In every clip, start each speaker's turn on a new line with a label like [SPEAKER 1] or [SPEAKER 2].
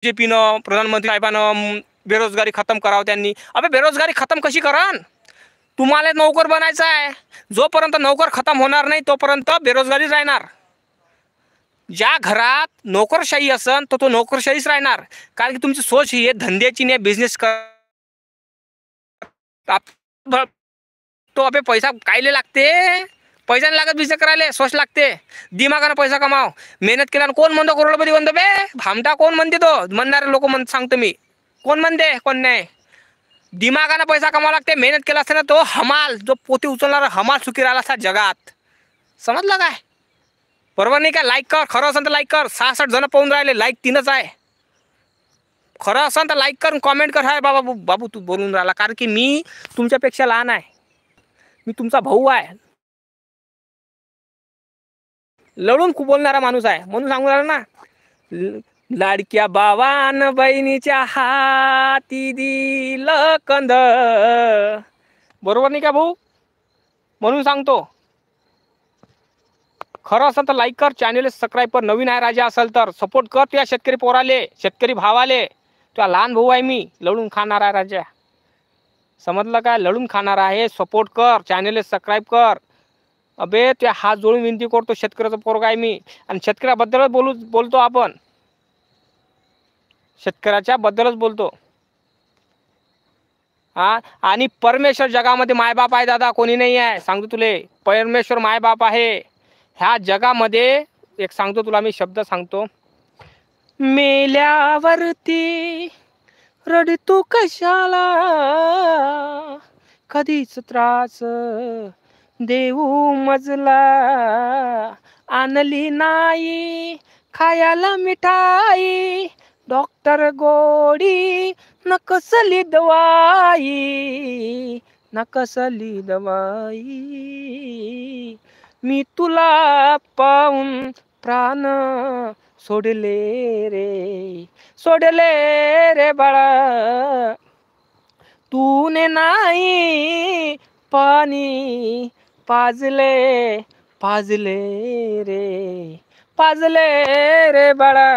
[SPEAKER 1] बीजेपीनं प्रधानमंत्री साहेबांना बेरोजगारी खतम करावं त्यांनी। अबे बेरोजगारी खतम कशी करान? तुम्हाला नोकर बनायचं आहे। जोपर्यंत नोकर खतम होणार नाही तोपर्यंत बेरोजगारी राहणार। ज्या घरात नोकरशाही असन तो नोकरशाहीच राहणार, कारण की तुमची सोच ही आहे धंद्याची नाही, बिझनेस तो अबे पैसा कायले लागते? पैसा नाही लागत बिझनेस करायला, सोच लागते। दिमागानं पैसा कमाव, मेहनत केल्यानं कोण म्हणतो करोडपती बनतो बे? भामटा कोण म्हणते? तो म्हणणारे लोक सांगतो मी, कोण म्हणते कोण नाही। दिमागानं पैसा कमावा लागते, मेहनत केला असता ना तो हमाल, जो पोते उचलणारा हमाल सुखी राहिला असता जगात। समजलं काय? बरोबर नाही का? लाईक कर, खरं असेल तर लाईक कर। 66 जण पाहून राहिले, लाईक 3च आहे। खरं असेल तर लाईक कर, कॉमेंट कर। हाय बाबा बाबू तू बोलून राहिला, कारण की मी तुमच्यापेक्षा लहान आहे, मी तुमचा भाऊ आहे, लढून खूप बोलणारा माणूस आहे, म्हणून सांगू राहिला ना। लाडक्या बावान बहिणीच्या हाती दिलं कंद, बरोबर नाही का भाऊ? म्हणून सांगतो, खरं असेल तर लाईक कर, चॅनल सबस्क्राईब कर। नवीन आहे राजा असेल तर सपोर्ट कर तुझ्या शेतकरी पोराले, शेतकरी भावाले। तुझा लहान भाऊ आहे मी, लढून खाणार आहे राजा। समजलं काय? लढून खाणार आहे, सपोर्ट कर, चॅनल सबस्क्राईब कर। अबे त्या हात जोडून विनंती करतो, शेतकऱ्याचा पोरगा आहे मी, आणि शेतकऱ्याबद्दलच बोलतो आपण, शेतकऱ्याच्या बद्दलच बोलतो। हा, आणि परमेश्वर जगामध्ये मायबाप आहे दादा, कोणी नाही आहे, सांगतो तुले। परमेश्वर मायबाप आहे ह्या जगामध्ये। एक सांगतो तुला मी, शब्द सांगतो, मेल्यावरती रडतो कशाला, कधीच त्रास देऊ मजला, आणली नाही खायला मिठाई, डॉक्टर गोडी नकसली दवाई, नकसली दवाई, मी तुला पाहून प्राण सोडले रे, सोडले रे बाळा, तूने नाही पाणी पाजले, पाजले रे, पाजले रे बाळा,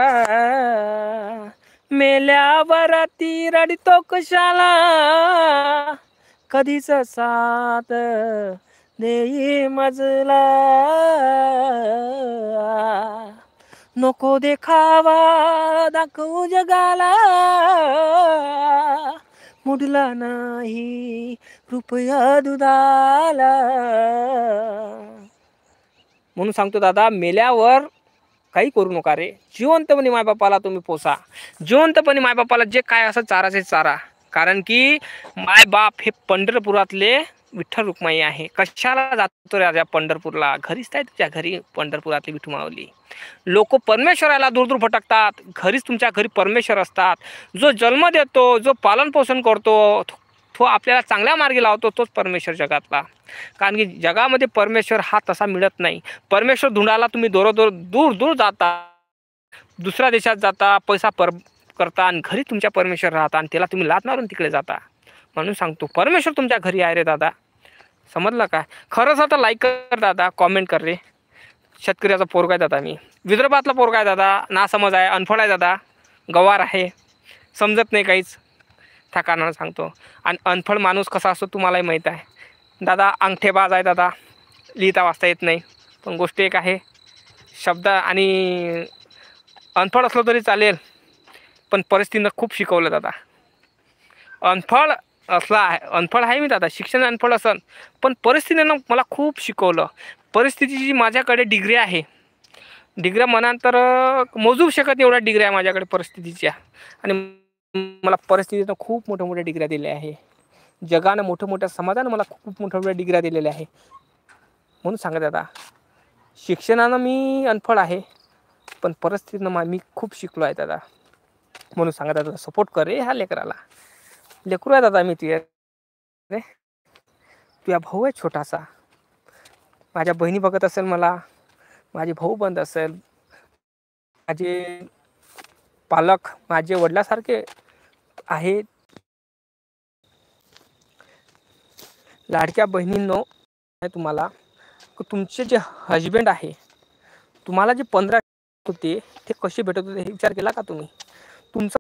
[SPEAKER 1] मेल्यावरती रडतो कशाला, कधीच साथ देई मजला, नको देखावा दाखवू जगाला, मुडला नाही रुपया दुधाला। म्हणून सांगतो दादा, मेल्यावर काही करू नका रे, जिवंतपणे मायबापाला तुम्ही पोसा, जिवंतपणे मायबापाला जे काय असं चाराचे चारा, कारण की मायबाप हे पंढरपुरातले विठ्ठल रुक्माई आहे। कशाला जातो रे राजा पंढरपूरला? घरीच आहे तुझ्या घरी पंढरपुरातली विठू माऊली। लोक परमेश्वराला दूर दूर भटकतात, घरीच तुमच्या घरी परमेश्वर असतात। जो जन्म देतो, जो पालन पोषण करतो, तो आपल्याला चांगल्या मार्गी लावतो, तोच परमेश्वर जगातला। कारण की जगामध्ये परमेश्वर हा तसा मिळत नाही। परमेश्वर धुंडाला तुम्ही दूर दूर जाता, दुसऱ्या देशात जाता, पैसा करता, आणि घरी तुमच्या परमेश्वर राहता, आणि त्याला तुम्ही लात मारून तिकडे जाता। म्हणून सांगतो, परमेश्वर तुमच्या घरी आहे रे दादा। समजलं काय? खरंच आता लाईक कर दादा, कॉमेंट कर रे। शेतकऱ्याचा पोरगा आहे दादा मी, विदर्भातला पोरगा आहे दादा, ना समज आहे, अनफळ आहे दादा, गवार आहे, समजत नाही काहीच, त्या कारणानं सांगतो। आणि अनफळ माणूस कसा असतो तुम्हालाही माहीत आहे दादा, अंगठेबाज आहे दादा, लिहिता वाचता येत नाही। पण गोष्ट एक आहे, शब्द आणि अनफळ असलं तरी चालेल, पण परिस्थितीनं खूप शिकवलं दादा। अनफळ असला आहे, अनफळ आहे मी दादा, शिक्षण अनफळ असन, पण परिस्थितीनं मला खूप शिकवलं। परिस्थितीची माझ्याकडे डिग्री आहे, डिग्र्या म्हणाल तर मोजू शकत एवढ्या डिग्री आहे माझ्याकडे परिस्थितीच्या, आणि मला परिस्थितीनं खूप मोठ्या डिग्र्या दिल्या आहे। जगानं मोठ्या समाजानं मला खूप मोठ्या डिग्र्या दिलेल्या आहे। म्हणून सांगत दादा, शिक्षणानं मी अनफळ आहे, पण परिस्थितीनं मी खूप शिकलो आहे दादा। म्हणून सांगत दादा, सपोर्ट कर रे ह्या लेकराला, लेकरू आहे दादा मी तुझ्या रे, तुझा भाऊ आहे छोटासा। माझ्या बहिणी बघत असेल मला, माझे भाऊ बंद असेल, माझे पालक माझे वडिलांसारखे आहेत। लाडक्या बहिणींनो, तुम्हाला तुमचे जे हजबंड आहे, तुम्हाला जे 15 होते ते कसे भेटत होते हे विचार केला का तुम्ही? तुमचा